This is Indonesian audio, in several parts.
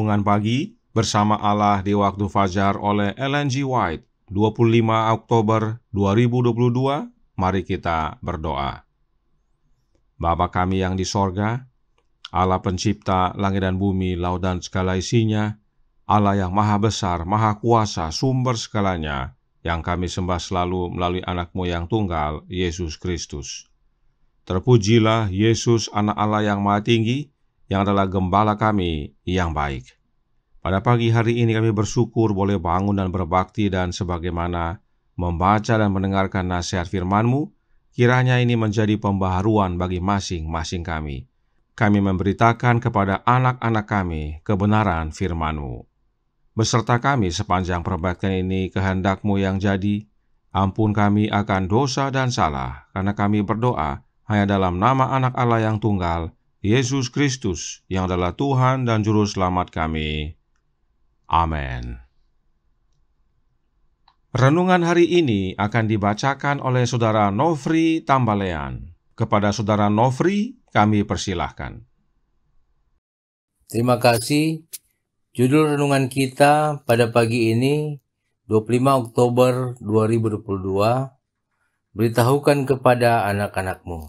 Renungan Pagi bersama Allah di Waktu Fajar oleh Ellen G. White, 25 Oktober 2022. Mari kita berdoa. Bapa kami yang di sorga, Allah pencipta langit dan bumi, laut dan segala isinya, Allah yang maha besar, maha kuasa, sumber segalanya, yang kami sembah selalu melalui anak-Mu yang tunggal, Yesus Kristus. Terpujilah Yesus, anak Allah yang maha tinggi, yang adalah gembala kami yang baik. Pada pagi hari ini kami bersyukur boleh bangun dan berbakti, dan sebagaimana membaca dan mendengarkan nasihat firman-Mu, kiranya ini menjadi pembaharuan bagi masing-masing kami. Kami memberitakan kepada anak-anak kami kebenaran firman-Mu. Beserta kami sepanjang perbaktian ini, kehendak-Mu yang jadi. Ampun kami akan dosa dan salah, karena kami berdoa hanya dalam nama anak Allah yang tunggal, Yesus Kristus, yang adalah Tuhan dan Juru Selamat kami. Amin. Renungan hari ini akan dibacakan oleh Saudara Nofri Tambalean. Kepada Saudara Nofri, kami persilahkan. Terima kasih. Judul renungan kita pada pagi ini, 25 Oktober 2022, beritahukan kepada anak-anak-Mu.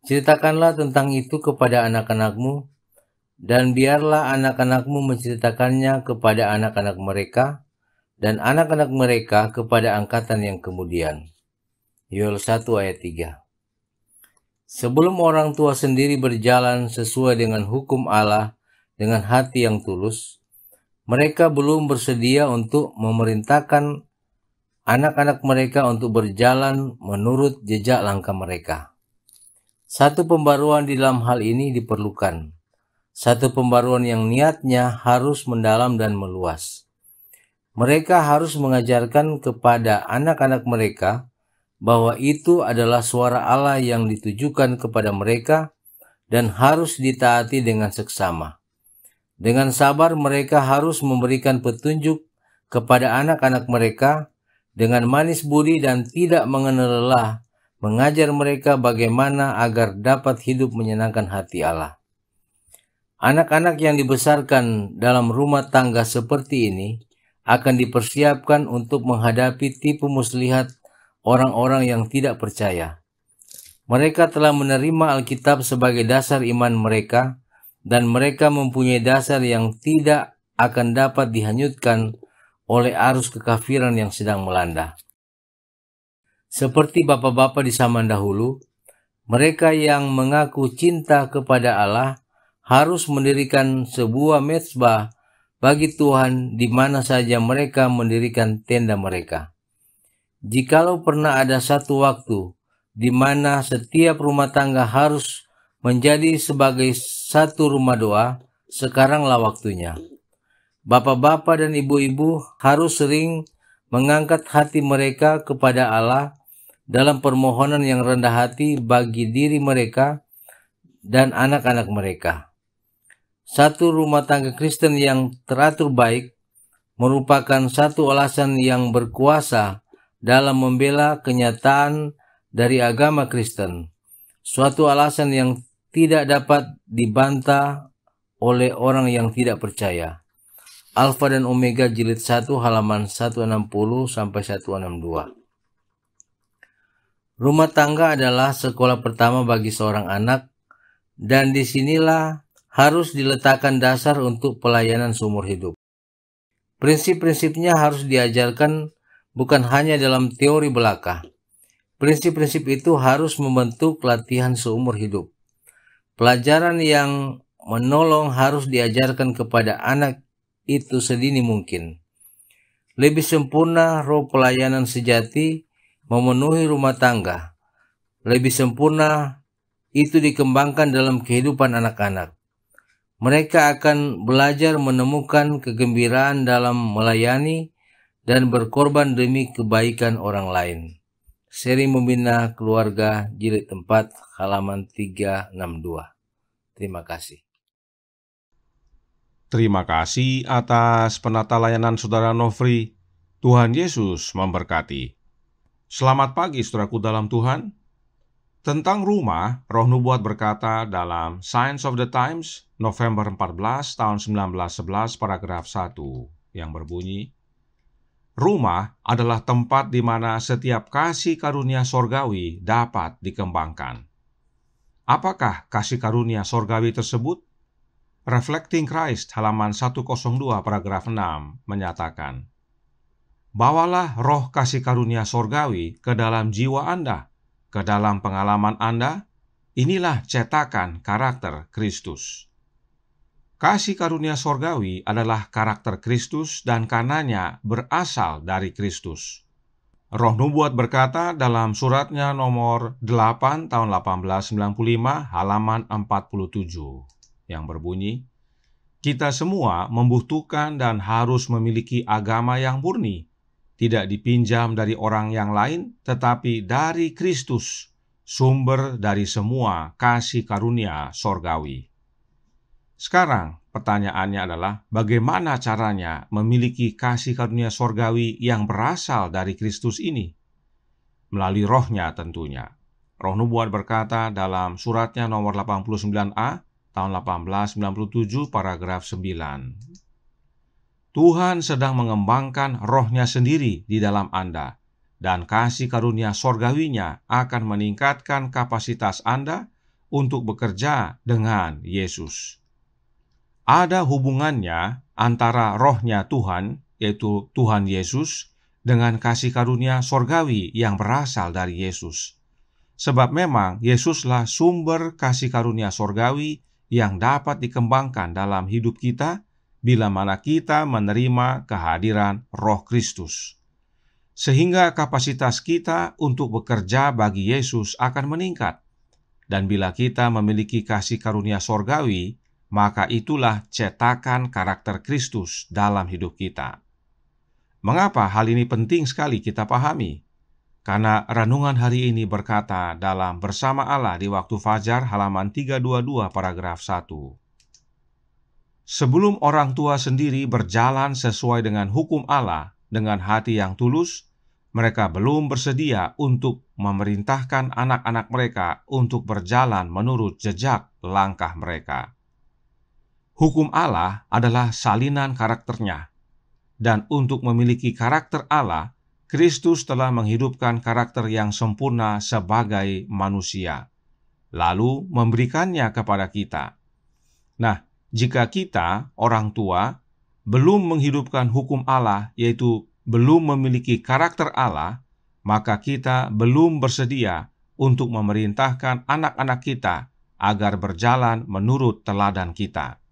Ceritakanlah tentang itu kepada anak-anak-Mu, dan biarlah anak-anak-Mu menceritakannya kepada anak-anak mereka, dan anak-anak mereka kepada angkatan yang kemudian. Yoel 1 ayat 3. Sebelum orang tua sendiri berjalan sesuai dengan hukum Allah dengan hati yang tulus, mereka belum bersedia untuk memerintahkan anak-anak mereka untuk berjalan menurut jejak langkah mereka. Satu pembaruan di dalam hal ini diperlukan. Satu pembaruan yang niatnya harus mendalam dan meluas. Mereka harus mengajarkan kepada anak-anak mereka bahwa itu adalah suara Allah yang ditujukan kepada mereka dan harus ditaati dengan seksama. Dengan sabar mereka harus memberikan petunjuk kepada anak-anak mereka dengan manis budi dan tidak mengenal lelah, mengajar mereka bagaimana agar dapat hidup menyenangkan hati Allah. Anak-anak yang dibesarkan dalam rumah tangga seperti ini akan dipersiapkan untuk menghadapi tipu muslihat orang-orang yang tidak percaya. Mereka telah menerima Alkitab sebagai dasar iman mereka, dan mereka mempunyai dasar yang tidak akan dapat dihanyutkan oleh arus kekafiran yang sedang melanda. Seperti bapak-bapak di zaman dahulu, mereka yang mengaku cinta kepada Allah harus mendirikan sebuah mezbah bagi Tuhan di mana saja mereka mendirikan tenda mereka. Jikalau pernah ada satu waktu di mana setiap rumah tangga harus menjadi sebagai satu rumah doa, sekaranglah waktunya. Bapak-bapak dan ibu-ibu harus sering mengangkat hati mereka kepada Allah dalam permohonan yang rendah hati bagi diri mereka dan anak-anak mereka. Satu rumah tangga Kristen yang teratur baik merupakan satu alasan yang berkuasa dalam membela kenyataan dari agama Kristen. Suatu alasan yang tidak dapat dibantah oleh orang yang tidak percaya. Alfa dan Omega jilid 1 halaman 160-162. Rumah tangga adalah sekolah pertama bagi seorang anak, dan disinilah harus diletakkan dasar untuk pelayanan seumur hidup. Prinsip-prinsipnya harus diajarkan bukan hanya dalam teori belaka. Prinsip-prinsip itu harus membentuk latihan seumur hidup. Pelajaran yang menolong harus diajarkan kepada anak itu sedini mungkin. Lebih sempurna roh pelayanan sejati memenuhi rumah tangga. Lebih sempurna itu dikembangkan dalam kehidupan anak-anak. Mereka akan belajar menemukan kegembiraan dalam melayani dan berkorban demi kebaikan orang lain. Seri Membina Keluarga jilid 4 halaman 362. Terima kasih. Terima kasih atas penata layanan Saudara Nofri. Tuhan Yesus memberkati. Selamat pagi saudaraku dalam Tuhan. Tentang rumah, Roh Nubuat berkata dalam Signs of the Times, November 14 tahun 1911, paragraf 1, yang berbunyi, rumah adalah tempat di mana setiap kasih karunia sorgawi dapat dikembangkan. Apakah kasih karunia sorgawi tersebut? Reflecting Christ, halaman 102, paragraf 6, menyatakan, bawalah roh kasih karunia sorgawi ke dalam jiwa Anda, ke dalam pengalaman Anda. Inilah cetakan karakter Kristus. Kasih karunia sorgawi adalah karakter Kristus dan karenanya berasal dari Kristus. Roh Nubuat berkata dalam suratnya nomor 8 tahun 1895 halaman 47 yang berbunyi, kita semua membutuhkan dan harus memiliki agama yang murni, tidak dipinjam dari orang yang lain, tetapi dari Kristus, sumber dari semua kasih karunia sorgawi. Sekarang, pertanyaannya adalah, bagaimana caranya memiliki kasih karunia sorgawi yang berasal dari Kristus ini? Melalui rohnya tentunya. Roh Nubuat berkata dalam suratnya nomor 89a, tahun 1897, paragraf 9. Tuhan sedang mengembangkan rohnya sendiri di dalam Anda, dan kasih karunia sorgawinya akan meningkatkan kapasitas Anda untuk bekerja dengan Yesus. Ada hubungannya antara rohnya Tuhan, yaitu Tuhan Yesus, dengan kasih karunia sorgawi yang berasal dari Yesus. Sebab memang Yesuslah sumber kasih karunia sorgawi yang dapat dikembangkan dalam hidup kita bila mana kita menerima kehadiran Roh Kristus. Sehingga kapasitas kita untuk bekerja bagi Yesus akan meningkat. Dan bila kita memiliki kasih karunia sorgawi, maka itulah cetakan karakter Kristus dalam hidup kita. Mengapa hal ini penting sekali kita pahami? Karena renungan hari ini berkata dalam Bersama Allah di Waktu Fajar halaman 322 paragraf 1. Sebelum orang tua sendiri berjalan sesuai dengan hukum Allah dengan hati yang tulus, mereka belum bersedia untuk memerintahkan anak-anak mereka untuk berjalan menurut jejak langkah mereka. Hukum Allah adalah salinan karakternya, dan untuk memiliki karakter Allah, Kristus telah menghidupkan karakter yang sempurna sebagai manusia, lalu memberikannya kepada kita. Nah, jika kita, orang tua, belum menghidupkan hukum Allah, yaitu belum memiliki karakter Allah, maka kita belum bersedia untuk memerintahkan anak-anak kita agar berjalan menurut teladan kita.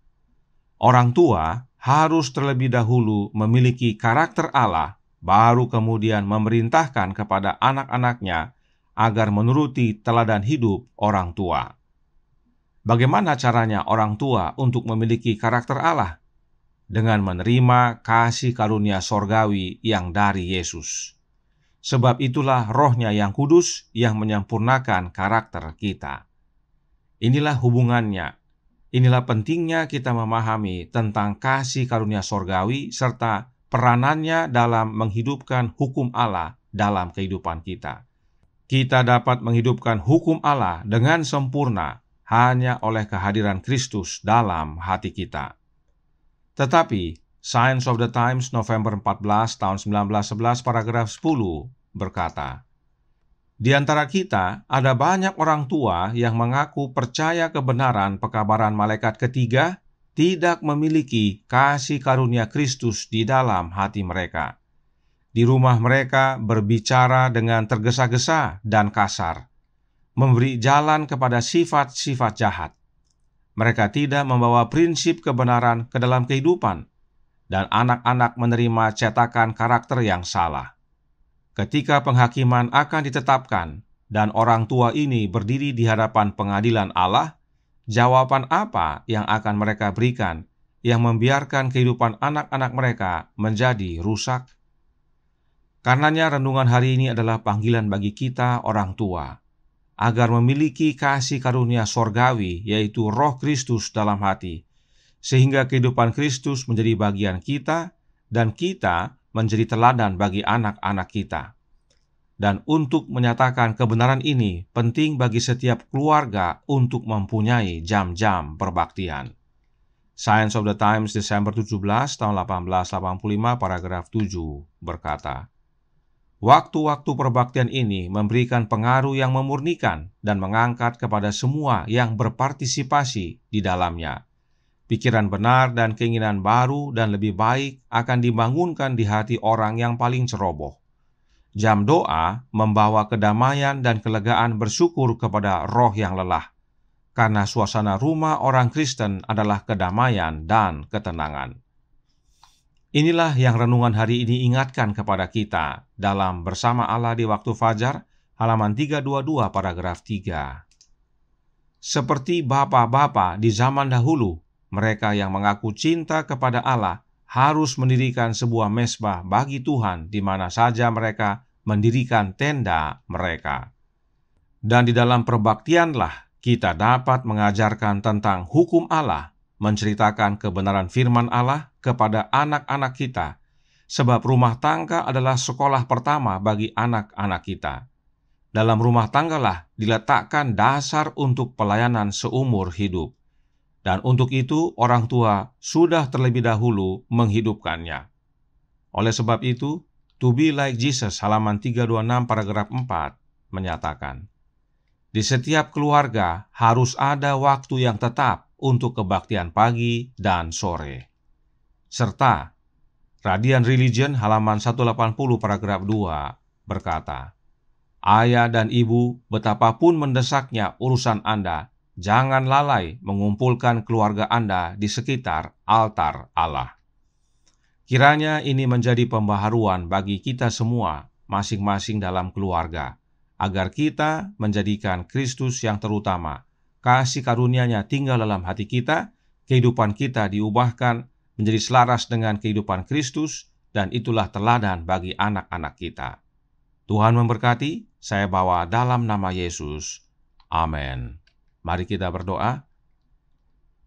Orang tua harus terlebih dahulu memiliki karakter Allah, baru kemudian memerintahkan kepada anak-anaknya agar menuruti teladan hidup orang tua. Bagaimana caranya orang tua untuk memiliki karakter Allah? Dengan menerima kasih karunia sorgawi yang dari Yesus. Sebab itulah rohnya yang kudus yang menyempurnakan karakter kita. Inilah hubungannya. Inilah pentingnya kita memahami tentang kasih karunia sorgawi serta peranannya dalam menghidupkan hukum Allah dalam kehidupan kita. Kita dapat menghidupkan hukum Allah dengan sempurna hanya oleh kehadiran Kristus dalam hati kita. Tetapi, Signs of the Times November 14 tahun 1911 paragraf 10 berkata, di antara kita ada banyak orang tua yang mengaku percaya kebenaran pekabaran malaikat ketiga, tidak memiliki kasih karunia Kristus di dalam hati mereka. Di rumah mereka berbicara dengan tergesa-gesa dan kasar, memberi jalan kepada sifat-sifat jahat. Mereka tidak membawa prinsip kebenaran ke dalam kehidupan, dan anak-anak menerima cetakan karakter yang salah. Ketika penghakiman akan ditetapkan, dan orang tua ini berdiri di hadapan pengadilan Allah, jawaban apa yang akan mereka berikan yang membiarkan kehidupan anak-anak mereka menjadi rusak? Karenanya renungan hari ini adalah panggilan bagi kita orang tua, agar memiliki kasih karunia sorgawi, yaitu Roh Kristus dalam hati, sehingga kehidupan Kristus menjadi bagian kita, dan kita menjadi teladan bagi anak-anak kita. Dan untuk menyatakan kebenaran ini, penting bagi setiap keluarga untuk mempunyai jam-jam perbaktian. Science of the Times, Desember 17, tahun 1885, paragraf 7, berkata, waktu-waktu perbaktian ini memberikan pengaruh yang memurnikan dan mengangkat kepada semua yang berpartisipasi di dalamnya. Pikiran benar dan keinginan baru dan lebih baik akan dibangunkan di hati orang yang paling ceroboh. Jam doa membawa kedamaian dan kelegaan bersyukur kepada roh yang lelah, karena suasana rumah orang Kristen adalah kedamaian dan ketenangan. Inilah yang renungan hari ini ingatkan kepada kita dalam Bersama Allah di Waktu Fajar, halaman 322 paragraf 3. Seperti bapa-bapa di zaman dahulu, mereka yang mengaku cinta kepada Allah harus mendirikan sebuah mezbah bagi Tuhan di mana saja mereka mendirikan tenda mereka. Dan di dalam perbaktianlah kita dapat mengajarkan tentang hukum Allah, menceritakan kebenaran firman Allah kepada anak-anak kita, sebab rumah tangga adalah sekolah pertama bagi anak-anak kita. Dalam rumah tanggalah diletakkan dasar untuk pelayanan seumur hidup. Dan untuk itu orang tua sudah terlebih dahulu menghidupkannya. Oleh sebab itu, To Be Like Jesus halaman 326 paragraf 4 menyatakan, di setiap keluarga harus ada waktu yang tetap untuk kebaktian pagi dan sore. Serta Radiant Religion halaman 180 paragraf 2 berkata, ayah dan ibu betapapun mendesaknya urusan Anda, jangan lalai mengumpulkan keluarga Anda di sekitar altar Allah. Kiranya ini menjadi pembaharuan bagi kita semua, masing-masing dalam keluarga, agar kita menjadikan Kristus yang terutama. Kasih karunia-Nya tinggal dalam hati kita, kehidupan kita diubahkan menjadi selaras dengan kehidupan Kristus, dan itulah teladan bagi anak-anak kita. Tuhan memberkati, saya bawa dalam nama Yesus. Amin. Mari kita berdoa.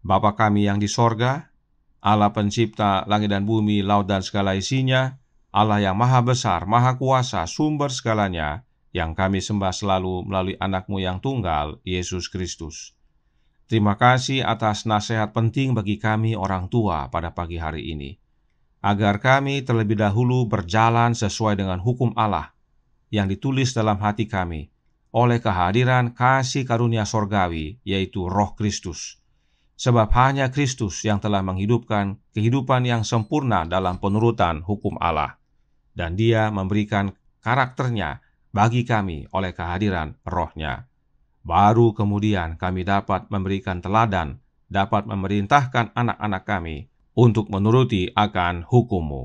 Bapa kami yang di sorga, Allah pencipta langit dan bumi, laut dan segala isinya, Allah yang maha besar, maha kuasa, sumber segalanya, yang kami sembah selalu melalui anak-Mu yang tunggal, Yesus Kristus. Terima kasih atas nasihat penting bagi kami orang tua pada pagi hari ini, agar kami terlebih dahulu berjalan sesuai dengan hukum Allah yang ditulis dalam hati kami, oleh kehadiran kasih karunia sorgawi, yaitu Roh Kristus. Sebab hanya Kristus yang telah menghidupkan kehidupan yang sempurna dalam penurutan hukum Allah. Dan Dia memberikan karakternya bagi kami oleh kehadiran Roh-Nya. Baru kemudian kami dapat memberikan teladan, dapat memerintahkan anak-anak kami untuk menuruti akan hukum-Mu.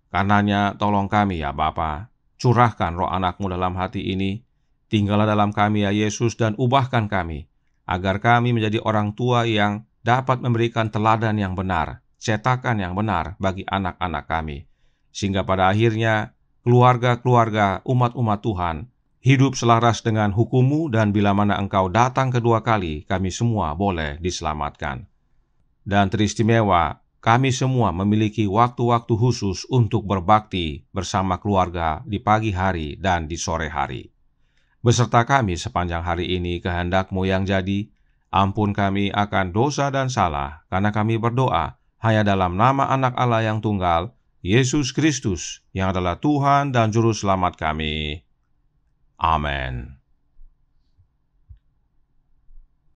Karenanya tolong kami ya Bapa, curahkan roh anak-Mu dalam hati ini, tinggallah dalam kami ya Yesus, dan ubahkan kami, agar kami menjadi orang tua yang dapat memberikan teladan yang benar, cetakan yang benar bagi anak-anak kami, sehingga pada akhirnya keluarga-keluarga umat-umat Tuhan hidup selaras dengan hukum-Mu, dan bila mana Engkau datang kedua kali, kami semua boleh diselamatkan. Dan teristimewa, kami semua memiliki waktu-waktu khusus untuk berbakti bersama keluarga di pagi hari dan di sore hari. Beserta kami sepanjang hari ini kehendak-Mu yang jadi, ampun kami akan dosa dan salah, karena kami berdoa hanya dalam nama Anak Allah yang tunggal, Yesus Kristus, yang adalah Tuhan dan Juru Selamat kami. Amin.